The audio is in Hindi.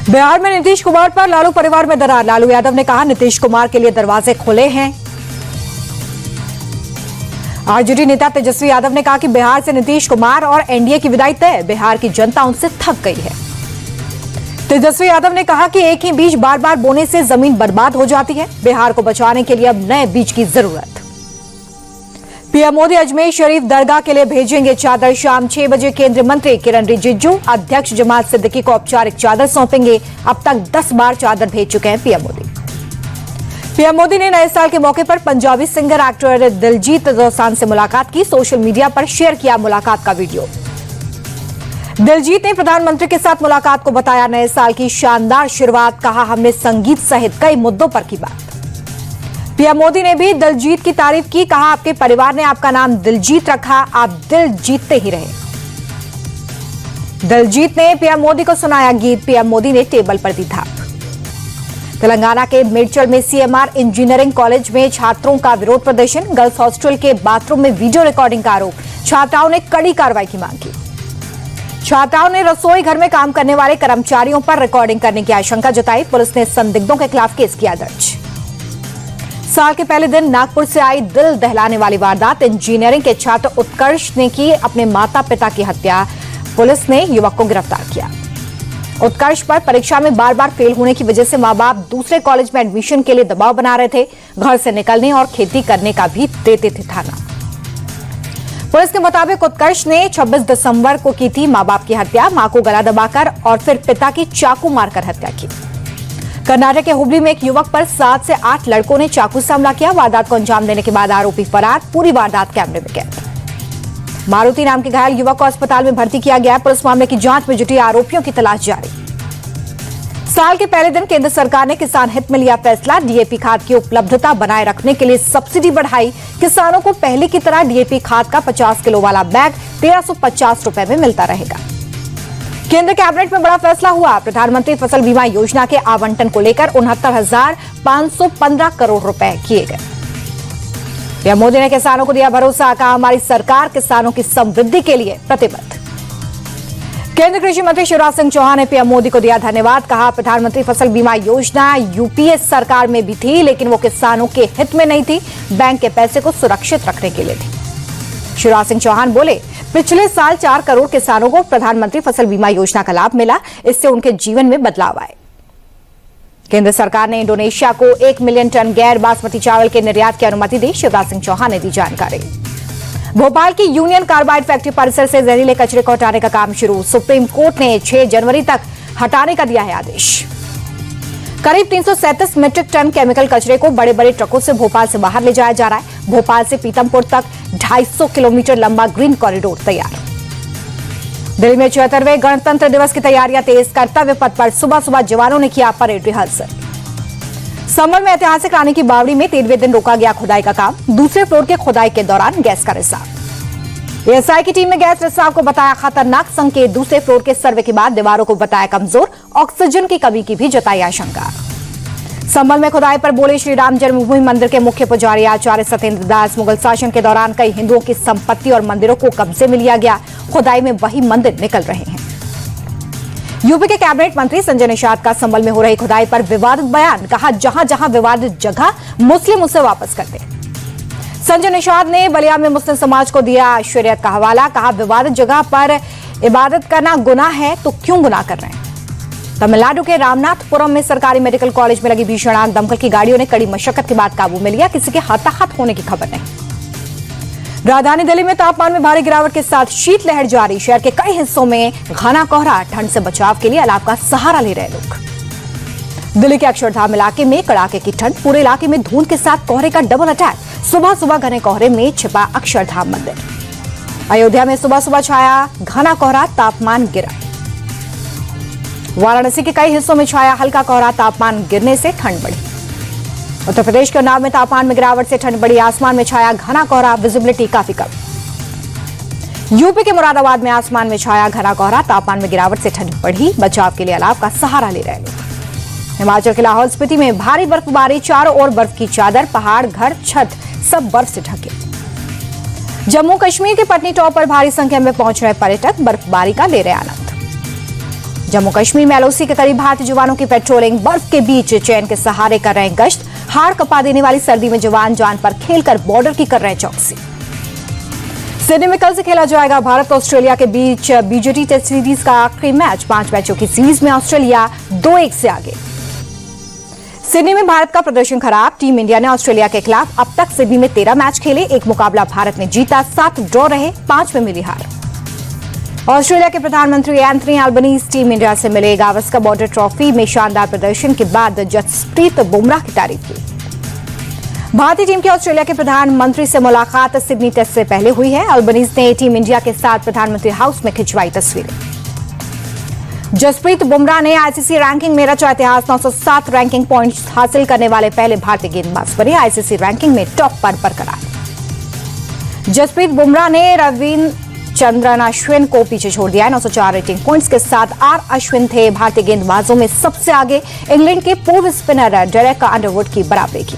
बिहार में नीतीश कुमार पर लालू परिवार में दरार। लालू यादव ने कहा नीतीश कुमार के लिए दरवाजे खुले हैं। आरजेडी नेता तेजस्वी यादव ने कहा कि बिहार से नीतीश कुमार और एनडीए की विदाई तय। बिहार की जनता उनसे थक गई है। तेजस्वी यादव ने कहा कि एक ही बीज बार बार बोने से जमीन बर्बाद हो जाती है। बिहार को बचाने के लिए अब नए बीज की जरूरत। पीएम मोदी अजमेर शरीफ दरगाह के लिए भेजेंगे चादर। शाम 6 बजे केंद्रीय मंत्री किरण रिजिजू अध्यक्ष जमात सिद्दीकी को औपचारिक चादर सौंपेंगे। अब तक 10 बार चादर भेज चुके हैं पीएम मोदी। पीएम मोदी ने नए साल के मौके पर पंजाबी सिंगर एक्टर दिलजीत दोसांझ से मुलाकात की। सोशल मीडिया पर शेयर किया मुलाकात का वीडियो। दिलजीत ने प्रधानमंत्री के साथ मुलाकात को बताया नए साल की शानदार शुरुआत। कहा हमने संगीत सहित कई मुद्दों पर की बात। पीएम मोदी ने भी दिलजीत की तारीफ की। कहा आपके परिवार ने आपका नाम दिलजीत रखा, आप दिल जीतते ही रहे। दिलजीत ने पीएम मोदी को सुनाया गीत। पीएम मोदी ने टेबल पर दी थाप। तेलंगाना के मेडचल में सीएमआर इंजीनियरिंग कॉलेज में छात्रों का विरोध प्रदर्शन। गर्ल्स हॉस्टल के बाथरूम में वीडियो रिकॉर्डिंग का आरोप। छात्राओं ने कड़ी कार्रवाई की मांग की। छात्राओं ने रसोई घर में काम करने वाले कर्मचारियों पर रिकॉर्डिंग करने की आशंका जताई। पुलिस ने संदिग्धों के खिलाफ केस किया दर्ज। साल के पहले दिन नागपुर से आई दिल दहलाने वाली वारदात। इंजीनियरिंग के छात्र उत्कर्ष ने की अपने माता पिता की हत्या। पुलिस ने युवक को गिरफ्तार किया। उत्कर्ष पर परीक्षा में बार बार फेल होने की वजह से मां बाप दूसरे कॉलेज में एडमिशन के लिए दबाव बना रहे थे। घर से निकलने और खेती करने का भी देते थे थाना। पुलिस के मुताबिक उत्कर्ष ने 26 दिसंबर को की थी मां बाप की हत्या। मां को गला दबाकर और फिर पिता की चाकू मारकर हत्या की। कर्नाटक के हुबली में एक युवक पर 7 से 8 लड़कों ने चाकू से हमला किया। वारदात को अंजाम देने के बाद आरोपी फरार। पूरी वारदात कैमरे में कैद। मारुति नाम के घायल युवक को अस्पताल में भर्ती किया गया। पुलिस मामले की जांच में जुटी। आरोपियों की तलाश जारी। साल के पहले दिन केंद्र सरकार ने किसान हित में लिया फैसला। डीएपी खाद की उपलब्धता बनाए रखने के लिए सब्सिडी बढ़ाई। किसानों को पहले की तरह डीएपी खाद का 50 किलो वाला बैग 1350 रुपए में मिलता रहेगा। केंद्र कैबिनेट में बड़ा फैसला हुआ। प्रधानमंत्री फसल बीमा योजना के आवंटन को लेकर 69,515 करोड़ रुपए किए गए। पीएम मोदी ने किसानों को दिया भरोसा। कहा हमारी सरकार किसानों की समृद्धि के लिए प्रतिबद्ध। केंद्रीय कृषि मंत्री शिवराज सिंह चौहान ने पीएम मोदी को दिया धन्यवाद। कहा प्रधानमंत्री फसल बीमा योजना यूपीए सरकार में भी थी, लेकिन वो किसानों के हित में नहीं थी, बैंक के पैसे को सुरक्षित रखने के लिए थी। शिवराज सिंह चौहान बोले पिछले साल 4 करोड़ किसानों को प्रधानमंत्री फसल बीमा योजना का लाभ मिला। इससे उनके जीवन में बदलाव आए। केंद्र सरकार ने इंडोनेशिया को 1 मिलियन टन गैर बासमती चावल के निर्यात की अनुमति दी। शिवराज सिंह चौहान ने दी जानकारी। भोपाल की यूनियन कार्बाइड फैक्ट्री परिसर से जहरीले कचरे को हटाने का काम शुरू। सुप्रीम कोर्ट ने 6 जनवरी तक हटाने का दिया है आदेश। करीब 337 मीट्रिक टन केमिकल कचरे को बड़े बड़े ट्रकों से भोपाल से बाहर ले जाया जा रहा है। भोपाल से पीतमपुर तक 250 किलोमीटर लंबा ग्रीन कॉरिडोर तैयार। दिल्ली में 74वें गणतंत्र दिवस की तैयारियां तेज। कर्तव्य पथ पर सुबह सुबह जवानों ने किया परेड रिहर्सल। संभल में ऐतिहासिक रानी की बावड़ी में 13वें दिन रोका गया खुदाई का काम। दूसरे फ्लोर के खुदाई के दौरान गैस का रिसाव। एएसआई की टीम ने गैस रिसाव को बताया खतरनाक संकेत। दूसरे फ्लोर के सर्वे के बाद दीवारों को बताया कमजोर। ऑक्सीजन की कमी की भी जताई आशंका। संभल में खुदाई पर बोले श्री राम जन्मभूमि मंदिर के मुख्य पुजारी आचार्य सत्येंद्र दास। मुगल शासन के दौरान कई हिंदुओं की संपत्ति और मंदिरों को कब्जे में लिया गया। खुदाई में वही मंदिर निकल रहे हैं। यूपी के कैबिनेट मंत्री संजय निषाद का संभल में हो रही खुदाई पर विवादित बयान। कहा जहां जहां विवादित जगह मुस्लिम उसे वापस करते। संजय निषाद ने बलिया में मुस्लिम समाज को दिया शरीयत का हवाला। कहा विवादित जगह पर इबादत करना गुनाह है तो क्यों गुनाह कर रहे हैं। तमिलनाडु के रामनाथपुरम में सरकारी मेडिकल कॉलेज में लगी भीषण आग। दमकल की गाड़ियों ने कड़ी मशक्कत के बाद काबू में लिया। किसी के हताहत होने की खबर नहीं। राजधानी दिल्ली में तापमान में भारी गिरावट के साथ शीतलहर जारी। शहर के कई हिस्सों में घना कोहरा। ठंड से बचाव के लिए अलाव का सहारा ले रहे लोग। दिल्ली के अक्षरधाम इलाके में कड़ाके की ठंड। पूरे इलाके में धुंध के साथ कोहरे का डबल अटैक। सुबह सुबह घने कोहरे में छिपा अक्षरधाम मंदिर। अयोध्या में सुबह सुबह छाया घना कोहरा। तापमान गिरा। वाराणसी के कई हिस्सों में छाया हल्का कोहरा। तापमान गिरने से ठंड बढ़ी। उत्तर प्रदेश के उन्नाव में तापमान में गिरावट से ठंड बढ़ी। आसमान में छाया घना कोहरा। विजिबिलिटी काफी कम। यूपी के मुरादाबाद में आसमान में छाया घना कोहरा। तापमान में गिरावट से ठंड बढ़ी। बचाव के लिए अलाव का सहारा ले रहे लोग। हिमाचल के लाहौल स्पीति में भारी बर्फबारी। चारों ओर बर्फ की चादर। पहाड़ घर छत सब बर्फ से ढके। जम्मू कश्मीर के पटनी टॉप पर भारी संख्या में पहुंच रहे पर्यटक बर्फबारी का ले रहे आनंद। जम्मू कश्मीर में एलओसी के करीब भारतीय जवानों की पेट्रोलिंग, बर्फ के बीच चैन के सहारे कर रहे हैं गश्त। हाड़ कपा देने वाली सर्दी में जवान जान पर खेलकर बॉर्डर की कर रहे हैं चौकसी। सिडनी में कल से खेला जाएगा भारत ऑस्ट्रेलिया के बीच बीजेटी टेस्ट सीरीज का आखिरी मैच। 5 मैचों की सीरीज में ऑस्ट्रेलिया 2-1 से आगे। सिडनी में भारत का प्रदर्शन खराब। टीम इंडिया ने ऑस्ट्रेलिया के खिलाफ अब तक सिडनी में 13 मैच खेले, 1 मुकाबला भारत ने जीता, 7 ड्रॉ रहे, 5 में मिली हार। ऑस्ट्रेलिया के प्रधानमंत्री एंथनी अल्बनीज टीम इंडिया से मिले। गावस्कर बॉर्डर ट्रॉफी में शानदार प्रदर्शन के बाद जसप्रीत बुमराह की तारीफ की। भारतीय टीम की ऑस्ट्रेलिया के प्रधानमंत्री से मुलाकात सिडनी टेस्ट से पहले हुई है। अल्बनीज ने टीम इंडिया के साथ प्रधानमंत्री हाउस में खिंचवाई तस्वीरें। जसप्रीत बुमराह ने आईसीसी रैंकिंग में रचा इतिहास। 907 रैंकिंग पॉइंट्स हासिल करने वाले पहले भारतीय गेंदबाज बने। आईसीसी रैंकिंग में टॉप पर बरकरार। जसप्रीत बुमराह ने रविचंद्रन अश्विन को पीछे छोड़ दिया है। 904 रेटिंग पॉइंट्स के साथ आर अश्विन थे भारतीय गेंदबाजों में सबसे आगे। इंग्लैंड के पूर्व स्पिनर डेरेक अंडरवुड की बराबरी की।